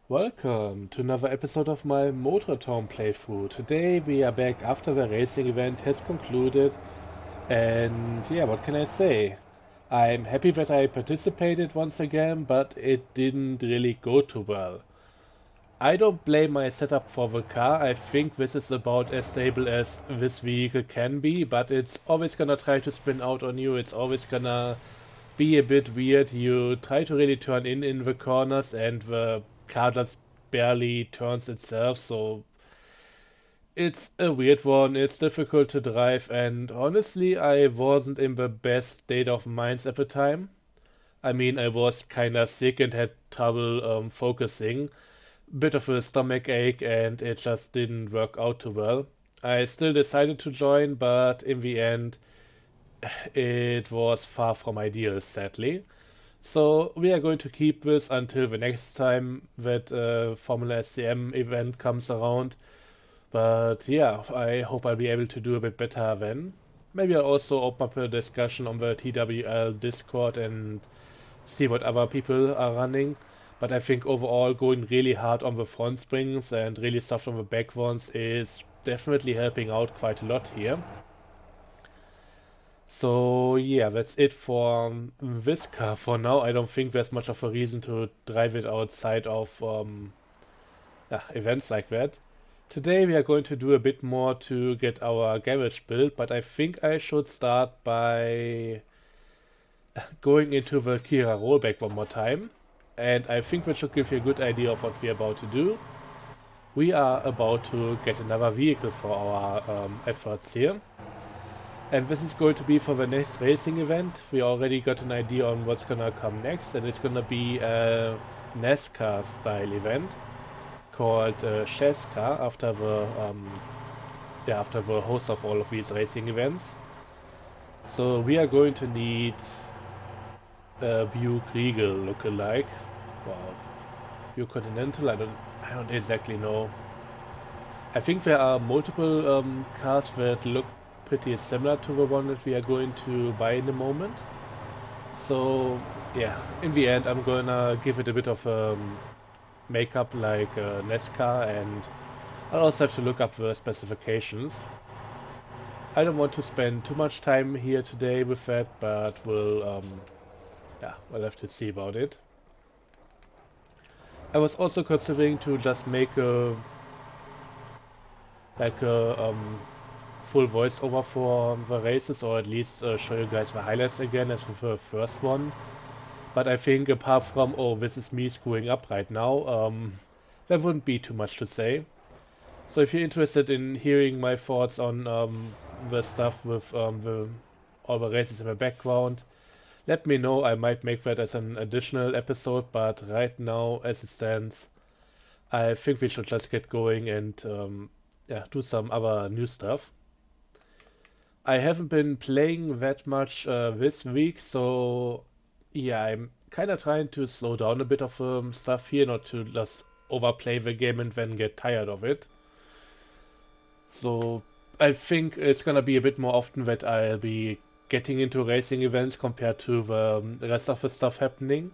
Welcome to another episode of my Motortown playthrough. Today we are back after the racing event has concluded, and yeah, what can I say? I'm happy that I participated once again, but it didn't really go too well. I don't blame my setup for the car. I think this is about as stable as this vehicle can be, but it's always gonna try to spin out on you. It's always gonna be a bit weird. You try to really turn in the corners, and the car just barely turns itself, so it's a weird one. It's difficult to drive, and honestly, I wasn't in the best state of mind at the time. I mean, I was kinda sick and had trouble focusing, bit of a stomach ache, and it just didn't work out too well. I still decided to join, but in the end, it was far from ideal, sadly. So we are going to keep this until the next time that Formula SCM event comes around. But yeah, I hope I'll be able to do a bit better then. Maybe I'll also open up a discussion on the TWL Discord and see what other people are running. But I think overall going really hard on the front springs and really soft on the back ones is definitely helping out quite a lot here. So yeah, that's it for this car for now. I don't think there's much of a reason to drive it outside of yeah, events like that. Today we are going to do a bit more to get our garage built, but I think I should start by going into the Kira rollback one more time. And I think that should give you a good idea of what we're about to do. We are about to get another vehicle for our efforts here. And this is going to be for the next racing event. We already got an idea on what's gonna come next, and it's gonna be a NASCAR style event called Sheska after the host of all of these racing events. So we are going to need a Buick Regal lookalike. Wow, Buick Continental. I don't exactly know. I think there are multiple cars that look pretty similar to the one that we are going to buy in a moment. So yeah, in the end, I'm gonna give it a bit of makeup like NASCAR, and I'll also have to look up the specifications. I don't want to spend too much time here today with that, but we'll have to see about it. I was also considering to just make a full voiceover for the races, or at least show you guys the highlights again as with the first one. But I think apart from, oh, this is me screwing up right now, there wouldn't be too much to say. So if you're interested in hearing my thoughts on the stuff with all the races in the background, let me know. I might make that as an additional episode, but right now, as it stands, I think we should just get going and yeah, do some other new stuff. I haven't been playing that much this week, so yeah, I'm kind of trying to slow down a bit of stuff here, not to just overplay the game and then get tired of it. So I think it's gonna be a bit more often that I'll be getting into racing events compared to the rest of the stuff happening.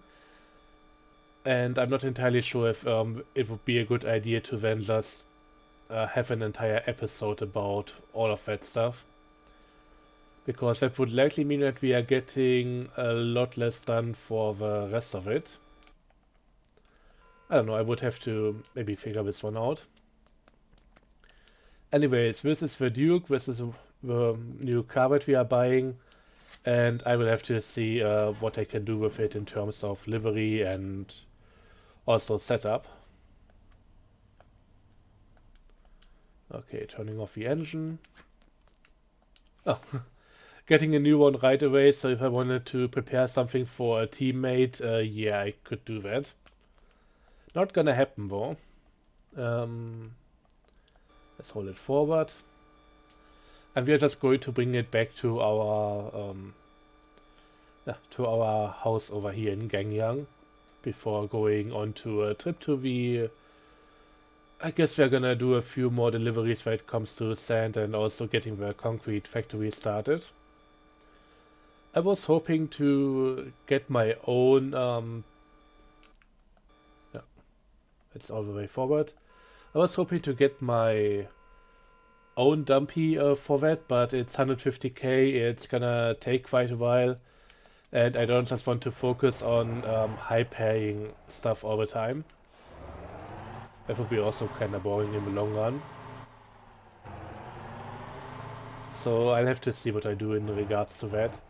And I'm not entirely sure if it would be a good idea to then just have an entire episode about all of that stuff. Because that would likely mean that we are getting a lot less done for the rest of it. I don't know, I would have to maybe figure this one out. Anyways, this is the Duke, this is the new car that we are buying, and I will have to see what I can do with it in terms of livery and also setup. Okay, turning off the engine. Oh, getting a new one right away, so if I wanted to prepare something for a teammate, yeah, I could do that. Not gonna happen though. Um, let's hold it forward. And we are just going to bring it back to our house over here in Gangyang before going on to a trip to the. I guess we're gonna do a few more deliveries when it comes to sand and also getting the concrete factory started. I was hoping to get my own it's all the way forward. I was hoping to get my own dumpy for that, but it's 150k, it's gonna take quite a while, and I don't just want to focus on high paying stuff all the time. That would be also kinda boring in the long run. So I'll have to see what I do in regards to that.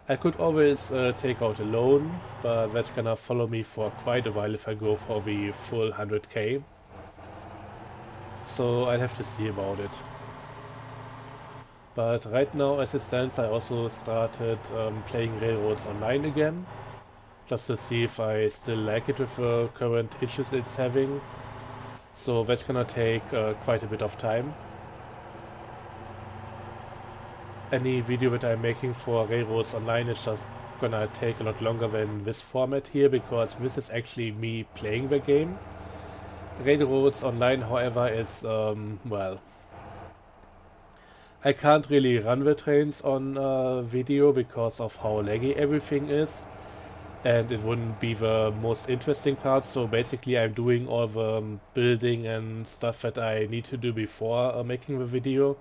I could always take out a loan, but that's gonna follow me for quite a while if I go for the full 100k. So I'll have to see about it. But right now, as it stands, I also started playing Railroads Online again, just to see if I still like it with the current issues it's having. So that's gonna take quite a bit of time. Any video that I'm making for Railroads Online is just gonna take a lot longer than this format here, because this is actually me playing the game. Railroads Online, however, is, well, I can't really run the trains on video because of how laggy everything is, and it wouldn't be the most interesting part. So basically I'm doing all the building and stuff that I need to do before making the video,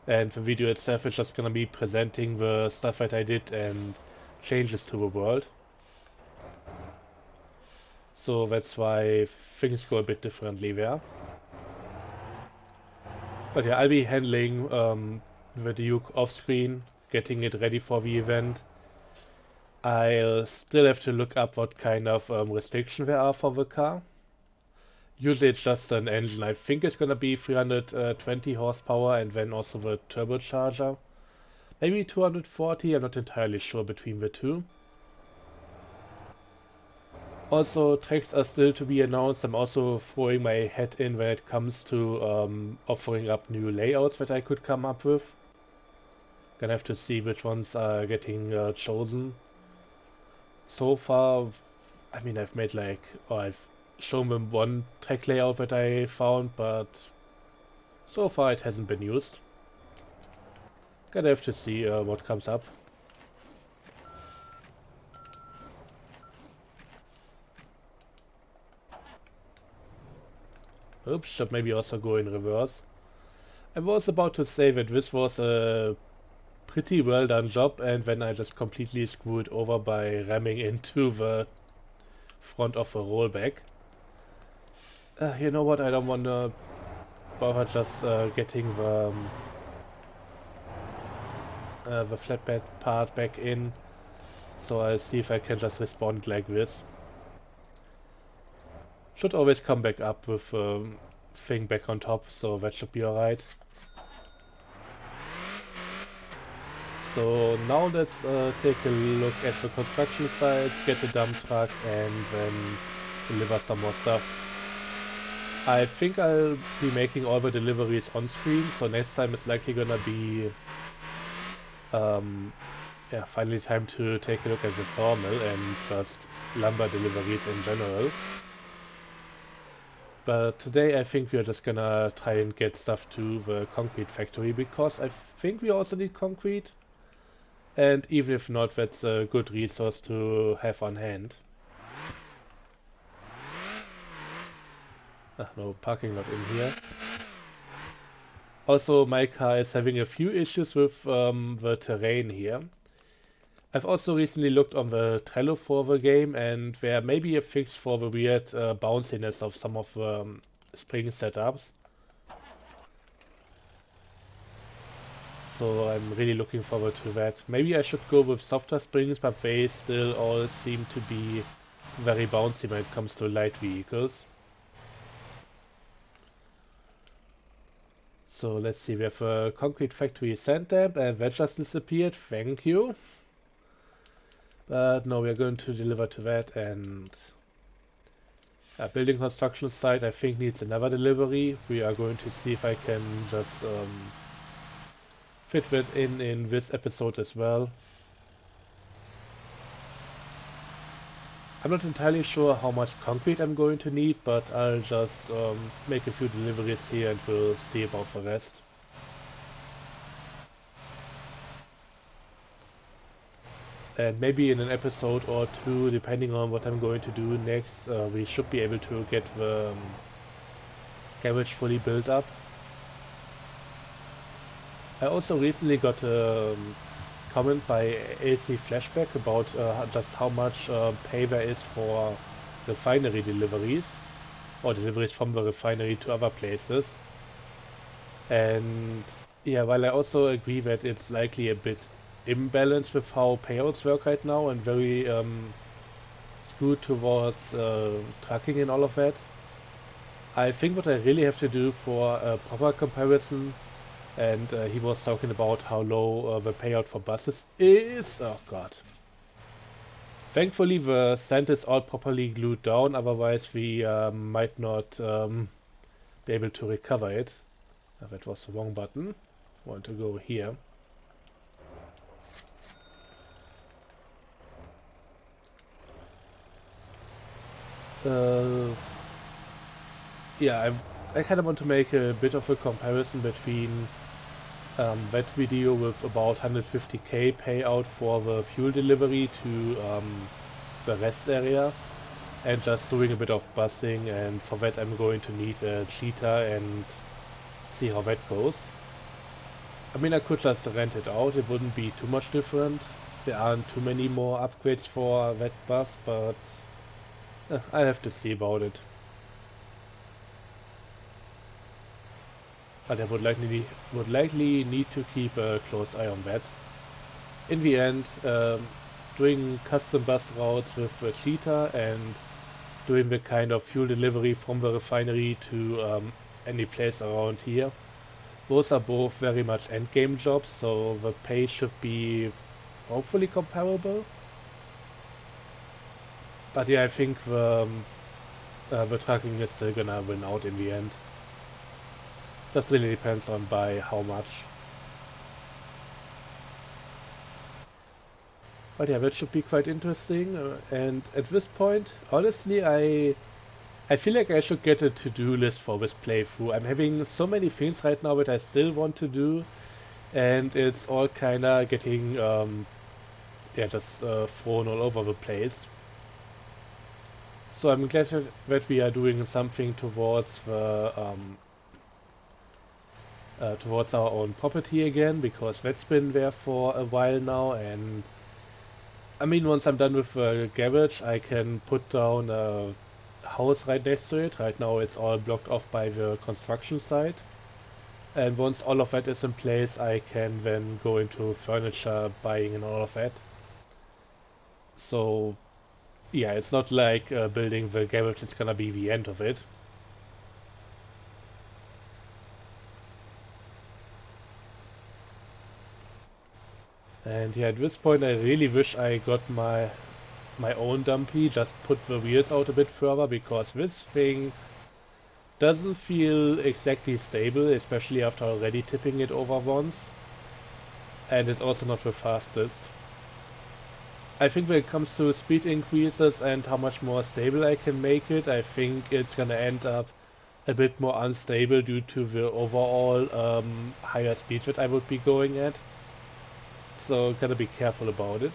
and the video itself is just gonna be presenting the stuff that I did and changes to the world. So that's why things go a bit differently there. But yeah, I'll be handling the Duke off screen, getting it ready for the event. I'll still have to look up what kind of restriction there are for the car. Usually it's just an engine. I think it's gonna be 320 horsepower and then also the turbocharger. Maybe 240, I'm not entirely sure between the two. Also, tracks are still to be announced. I'm also throwing my hat in when it comes to offering up new layouts that I could come up with. Gonna have to see which ones are getting chosen. So far, I mean, I've made like, or I've shown them one track layout that I found, but so far it hasn't been used. Gonna have to see what comes up. Oops, should maybe also go in reverse. I was about to say that this was a pretty well done job, and then I just completely screwed over by ramming into the front of a rollback. You know what, I don't wanna bother just getting the flatbed part back in, so I'll see if I can just respond like this. Should always come back up with thing back on top, so that should be alright. So now let's take a look at the construction sites, get the dump truck, and then deliver some more stuff. I think I'll be making all the deliveries on screen, so next time it's likely gonna be yeah, finally time to take a look at the sawmill and just lumber deliveries in general. But today I think we're just gonna try and get stuff to the concrete factory, because I think we also need concrete. And even if not, that's a good resource to have on hand. No parking lot in here. Also, my car is having a few issues with the terrain here. I've also recently looked on the Trello for the game, and there may be a fix for the weird bounciness of some of the spring setups. So I'm really looking forward to that. Maybe I should go with softer springs, but they still all seem to be very bouncy when it comes to light vehicles. So let's see, we have a concrete factory sand dam, and that just disappeared, thank you. But no, we are going to deliver to that, and a building construction site I think needs another delivery. We are going to see if I can just fit that in this episode as well. I'm not entirely sure how much concrete I'm going to need, but I'll just make a few deliveries here and we'll see about the rest. And maybe in an episode or two, depending on what I'm going to do next, we should be able to get the garage fully built up. I also recently got a comment by AC Flashback about just how much pay there is for refinery deliveries, or deliveries from the refinery to other places. And yeah, while I also agree that it's likely a bit imbalanced with how payouts work right now and very skewed towards trucking and all of that, I think what I really have to do for a proper comparison, and he was talking about how low the payout for buses is. Oh god. Thankfully the sand is all properly glued down, otherwise we might not be able to recover it. That was the wrong button. I want to go here. Yeah, I kind of want to make a bit of a comparison between that video with about 150k payout for the fuel delivery to the rest area, and just doing a bit of busing, and for that I'm going to need a cheetah and see how that goes. I mean, I could just rent it out, it wouldn't be too much different. There aren't too many more upgrades for that bus, but I have to see about it. But I would likely need to keep a close eye on that. In the end, doing custom bus routes with a cheetah and doing the kind of fuel delivery from the refinery to any place around here, those are both very much endgame jobs, so the pay should be hopefully comparable. But yeah, I think the trucking is still gonna win out in the end. Just really depends on by how much. But yeah, that should be quite interesting. And at this point, honestly, I feel like I should get a to-do list for this playthrough. I'm having so many things right now that I still want to do, and it's all kinda getting yeah, just thrown all over the place. So I'm glad that we are doing something towards the towards our own property again, because that's been there for a while now. And I mean, once I'm done with the garage, I can put down a house right next to it. Right now it's all blocked off by the construction site, and once all of that is in place, I can then go into furniture buying and all of that. So yeah, it's not like building the garage is gonna be the end of it. And yeah, at this point I really wish I got my own dumpy, just put the wheels out a bit further, because this thing doesn't feel exactly stable, especially after already tipping it over once. And it's also not the fastest. I think when it comes to speed increases and how much more stable I can make it, I think it's gonna end up a bit more unstable due to the overall higher speed that I would be going at. So gotta be careful about it.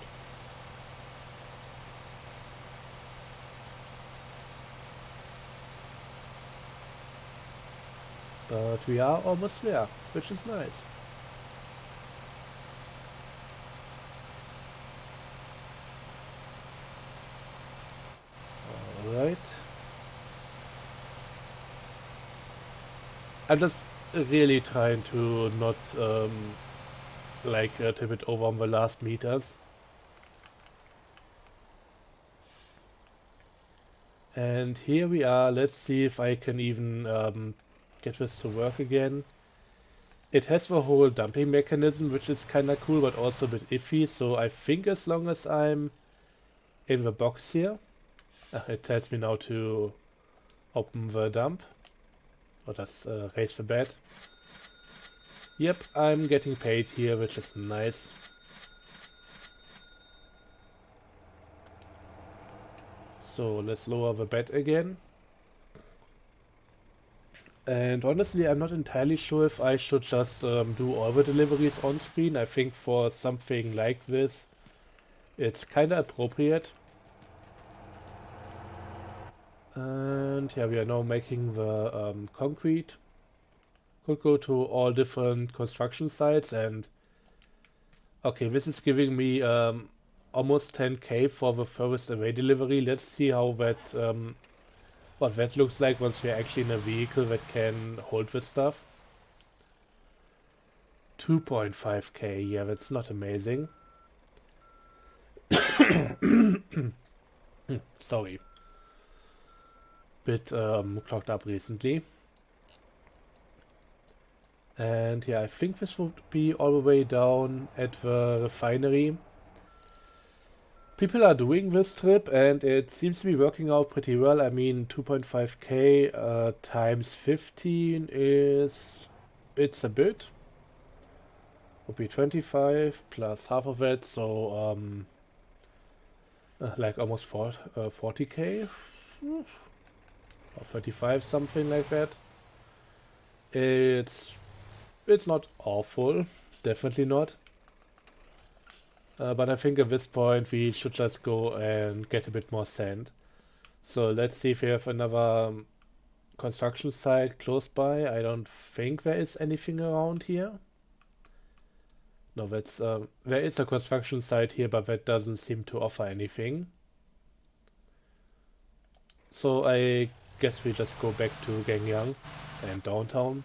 But we are almost there, which is nice. Alright. I'm just really trying to not tip it over on the last meters. And here we are. Let's see if I can even get this to work again. It has the whole dumping mechanism, which is kinda cool, but also a bit iffy. So I think as long as I'm in the box here, it tells me now to open the dump, or just raise the bed. Yep, I'm getting paid here, which is nice. So let's lower the bed again. And honestly, I'm not entirely sure if I should just do all the deliveries on screen. I think for something like this, It's kinda appropriate. And yeah, we are now making the concrete. Could go to all different construction sites, and okay, this is giving me almost 10k for the furthest away delivery. Let's see how that what that looks like once we're actually in a vehicle that can hold this stuff. 2.5k, yeah, that's not amazing. Sorry. Bit clogged up recently. And yeah, I think this would be all the way down at the refinery. People are doing this trip and it seems to be working out pretty well. I mean, 2.5k times 15 is... it's a bit. Would be 25 plus half of it, so like almost 40k or 35, something like that. It's not awful, definitely not. But I think at this point we should just go and get a bit more sand. So let's see if we have another construction site close by. I don't think there is anything around here. No, that's there is a construction site here, but that doesn't seem to offer anything. So I guess we just go back to Gangyang and downtown.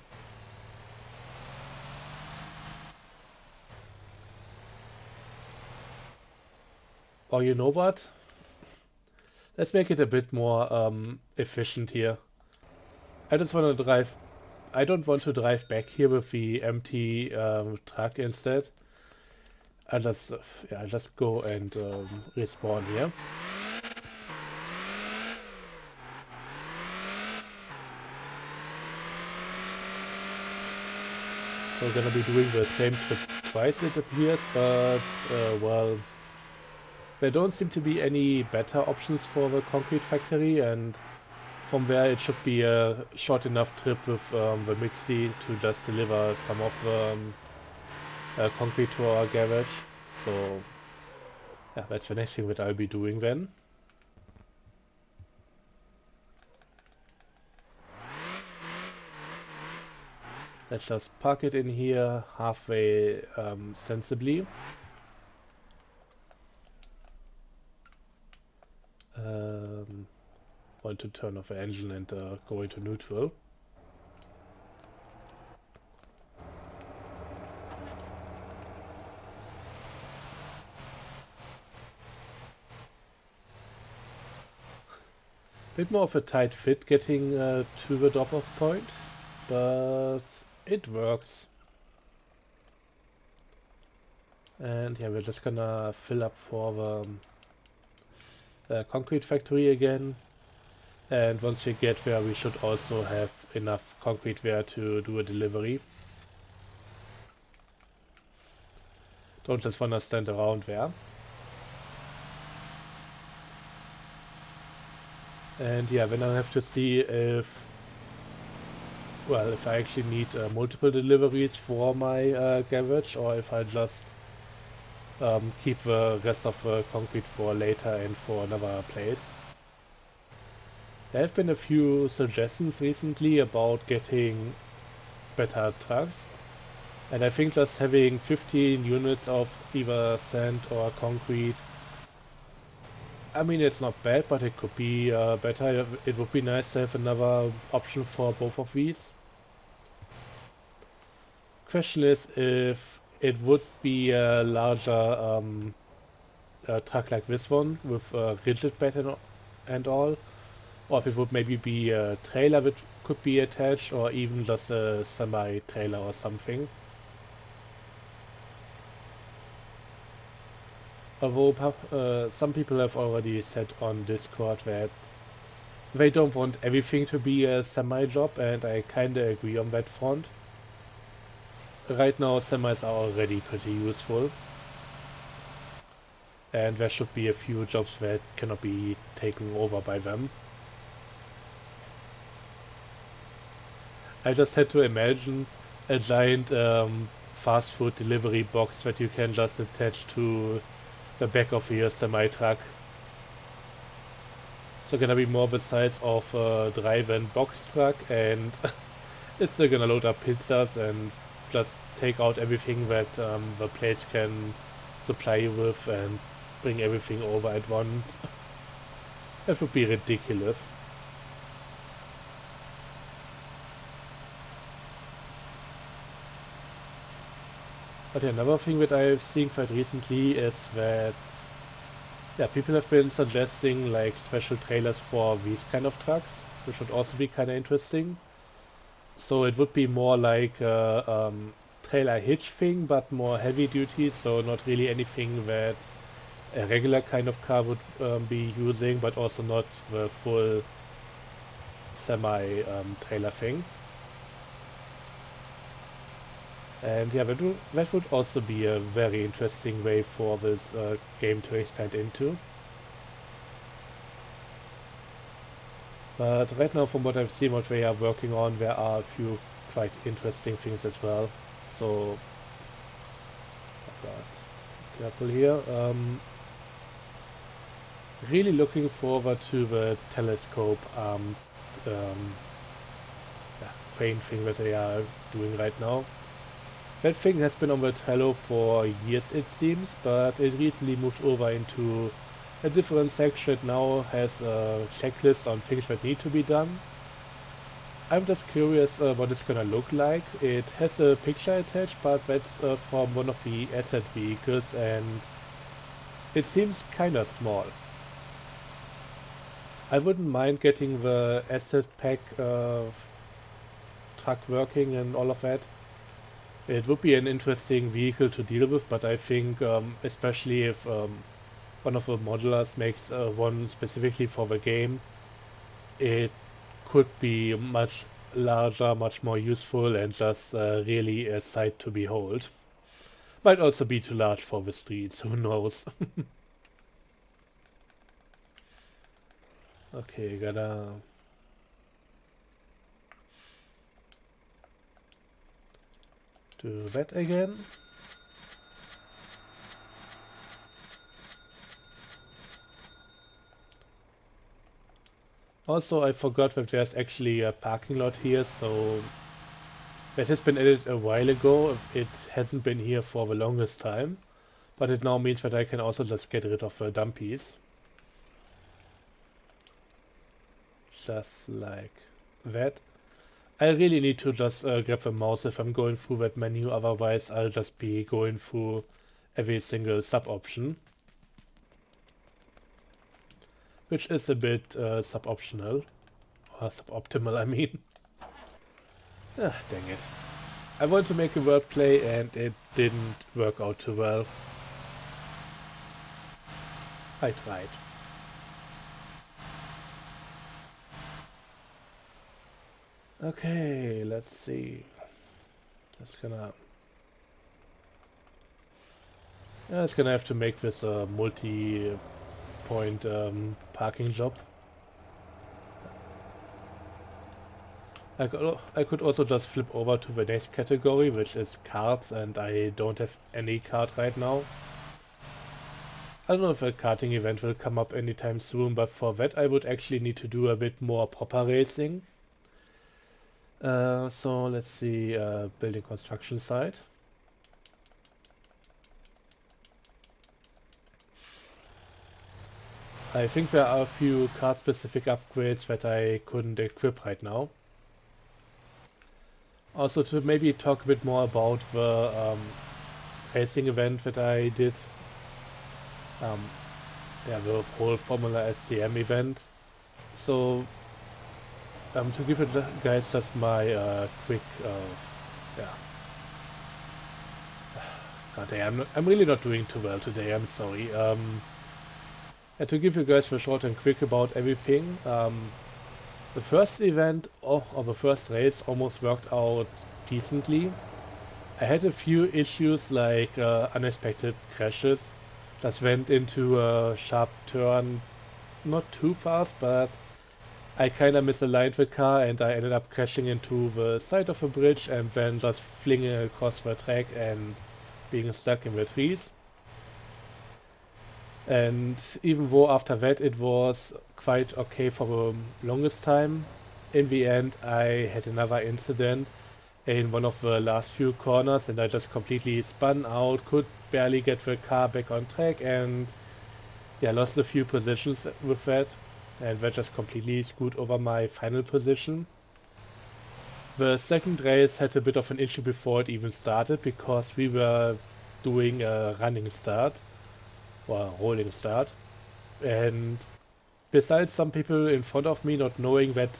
Or you know what? Let's make it a bit more efficient here. I just want to drive... I don't want to drive back here with the empty truck instead. I'll just go and respawn here. So we're gonna be doing the same trip twice, it appears, but well, there don't seem to be any better options for the concrete factory, and from there it should be a short enough trip with the Mixie to just deliver some of the concrete to our garage. So yeah, that's the next thing that I'll be doing then. Let's just park it in here halfway sensibly. Want to turn off the engine and go into neutral. Bit more of a tight fit getting to the drop-off point, but it works. And yeah, we're just gonna fill up for the concrete factory again. And once we get there, we should also have enough concrete there to do a delivery. Don't just wanna stand around there. And yeah, then I'll have to see if... well, if I actually need multiple deliveries for my garage, or if I just keep the rest of the concrete for later and for another place. There have been a few suggestions recently about getting better trucks, and I think just having 15 units of either sand or concrete, I mean, it's not bad, but it could be better. It would be nice to have another option for both of these. Question is if it would be a larger truck like this one with a rigid bed and all, or if it would maybe be a trailer that could be attached, or even just a semi-trailer or something. Although some people have already said on Discord that they don't want everything to be a semi-job, and I kinda agree on that front. Right now semis are already pretty useful, and there should be a few jobs that cannot be taken over by them. I just had to imagine a giant fast food delivery box that you can just attach to the back of your semi-truck. So gonna be more the size of a drive-in box truck, and it's still gonna load up pizzas and just take out everything that the place can supply you with and bring everything over at once. That would be ridiculous. But yeah, another thing that I've seen quite recently is that yeah, people have been suggesting like special trailers for these kind of trucks, which would also be kind of interesting. So it would be more like a trailer hitch thing, but more heavy duty, so not really anything that a regular kind of car would be using, but also not the full semi trailer thing. And yeah, that would also be a very interesting way for this game to expand into. But right now, from what I've seen, what they are working on, there are a few quite interesting things as well. So, oh God, careful here. Really looking forward to the telescope um, yeah, crane thing that they are doing right now. That thing has been on the Trello for years, it seems, but it recently moved over into a different section. It now has a checklist on things that need to be done. I'm just curious what it's gonna look like. It has a picture attached, but that's from one of the asset vehicles, and it seems kinda small. I wouldn't mind getting the asset pack truck working and all of that. It would be an interesting vehicle to deal with, but I think especially if one of the modelers makes one specifically for the game, it could be much larger, much more useful, and just really a sight to behold. Might also be too large for the streets, who knows. Okay, gotta do that again. Also, I forgot that there's actually a parking lot here, so that has been added a while ago. It hasn't been here for the longest time, but it now means that I can also just get rid of the dumpies. Just like that. I really need to just grab the mouse if I'm going through that menu, otherwise I'll just be going through every single sub-option. Which is a bit sub-optional. Or sub-optimal, I mean. Ah, dang it. I wanted to make a wordplay and it didn't work out too well. I tried. Okay, let's see. Just gonna have to make this a multi-point parking job. I could also just flip over to the next category, which is carts, and I don't have any cart right now. I don't know if a karting event will come up anytime soon, but for that I would actually need to do a bit more proper racing. So let's see, building construction site. I think there are a few card-specific upgrades that I couldn't equip right now. Also, to maybe talk a bit more about the racing event that I did. Yeah, the whole Formula SCM event. So, to give you guys just my quick, yeah. God damn, I'm really not doing too well today, I'm sorry. To give you guys the short and quick about everything, the first event, or the first race, almost worked out decently. I had a few issues like unexpected crashes. Just went into a sharp turn, not too fast, but I kinda misaligned the car and I ended up crashing into the side of a bridge and then just flinging across the track and being stuck in the trees. And even though after that it was quite okay for the longest time, in the end I had another incident in one of the last few corners and I just completely spun out, could barely get the car back on track, and yeah, lost a few positions with that, and that just completely screwed over my final position. The second race had a bit of an issue before it even started because we were doing a running start or a rolling start, and besides some people in front of me not knowing that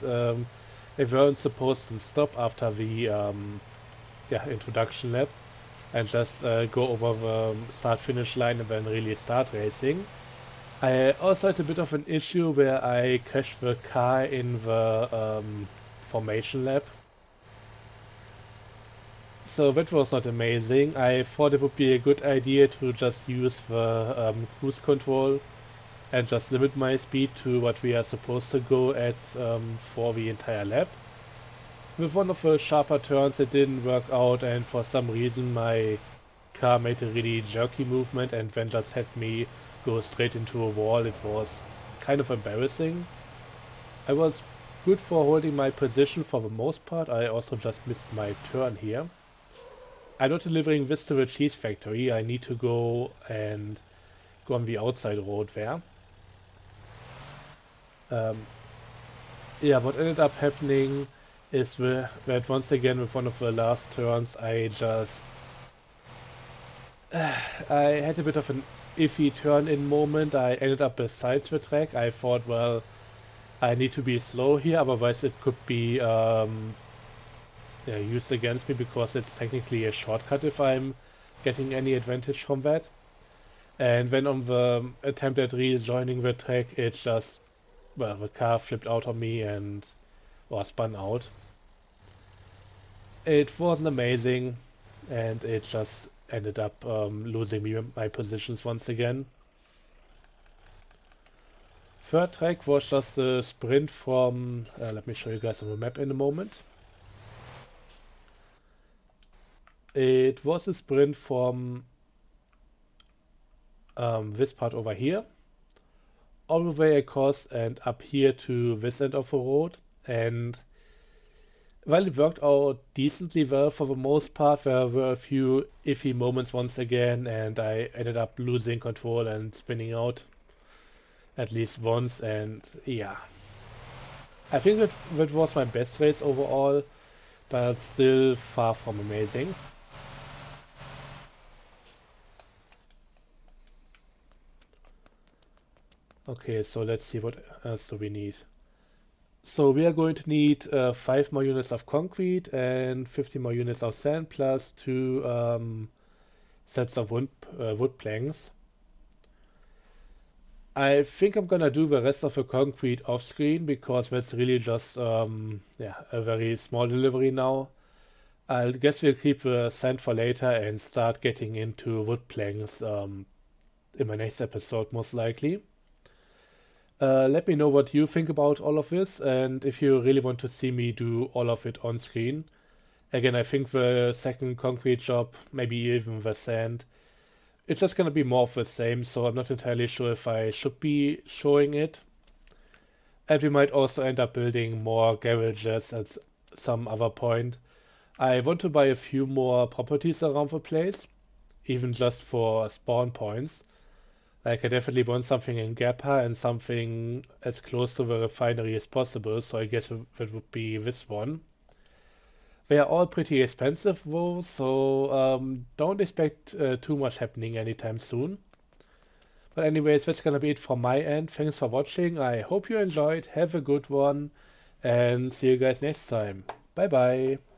they weren't supposed to stop after the introduction lap and just go over the start-finish line and then really start racing. I also had a bit of an issue where I crashed the car in the formation lap. So that was not amazing. I thought it would be a good idea to just use the cruise control and just limit my speed to what we are supposed to go at for the entire lap. With one of the sharper turns it didn't work out, and for some reason my car made a really jerky movement and then just had me go straight into a wall. It was kind of embarrassing. I was good for holding my position for the most part. I also just missed my turn here. I'm not delivering this to the cheese factory. I need to go on the outside road there. What ended up happening is that once again with one of the last turns I had a bit of an iffy turn-in moment. I ended up beside the track. I thought, well, I need to be slow here, otherwise it could be used against me because it's technically a shortcut if I'm getting any advantage from that. And then on the attempt at rejoining the track, the car flipped out on me or spun out. It wasn't amazing, and it just ended up losing me my positions once again. Third track was just a sprint from, let me show you guys on the map in a moment. It was a sprint from this part over here, all the way across and up here to this end of the road. And while it worked out decently well for the most part, there were a few iffy moments once again, and I ended up losing control and spinning out at least once. And yeah, I think that was my best race overall, but still far from amazing. Okay, so let's see what else do we need. So we are going to need 5 more units of concrete and 50 more units of sand plus 2 sets of wood planks. I think I'm gonna do the rest of the concrete off screen because that's really just a very small delivery now. I guess we'll keep the sand for later and start getting into wood planks in my next episode most likely. Let me know what you think about all of this and if you really want to see me do all of it on screen. Again, I think the second concrete job, maybe even the sand, it's just gonna be more of the same, so I'm not entirely sure if I should be showing it. And we might also end up building more garages at some other point. I want to buy a few more properties around the place, even just for spawn points. Like I definitely want something in Gapa and something as close to the refinery as possible, so I guess that would be this one. They are all pretty expensive though, so don't expect too much happening anytime soon. But anyways, that's gonna be it from my end. Thanks for watching, I hope you enjoyed, have a good one, and see you guys next time. Bye bye!